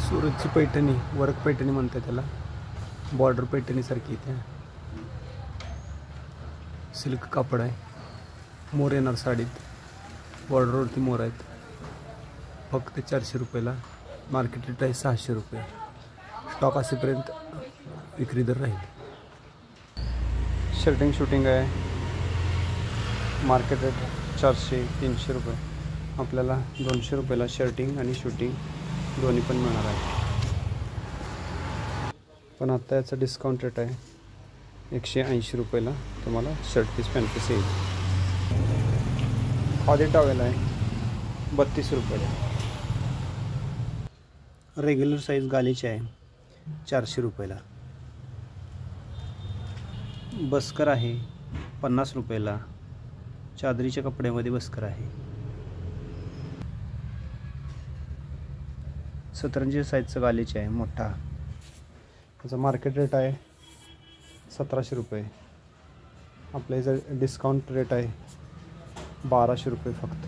सुरतची Paithani, work Paithani म्हणतात त्याला, border पैठणीसारखी इथे सिल्क कापड आहे. मोर येणार साडीत, बॉर्डरवरती मोर आहेत. फक्त 400 रुपयाला. मार्केट रेट आहे 600 रुपये. स्टॉक असेपर्यंत विक्री दर राहील. शर्टिंग शूटिंग आहे. मार्केट रेट 400-300 रुपये. आपल्याला 200 रुपयाला शर्टिंग आणि शूटिंग दोन्ही पण मिळणार आहे. पण आत्ता याचा डिस्काउंट रेट आहे 180 रुपयाला. तुम्हाला शर्ट पीस पॅन्ट पीस येईल. खादी टॉवेल आहे 32 रुपयाला. रेग्युलर साईज गालीची आहे 400 रुपयाला. बस्कर आहे 50 रुपयाला. चादरीच्या कपड्यामध्ये बस्कर आहे. सतरंजी साईजचं गालीचे आहे मोठा. त्याचा मार्केट रेट आहे 1700 रुपये. आपल्या इथं डिस्काउंट रेट आहे 1200 रुपये फक्त.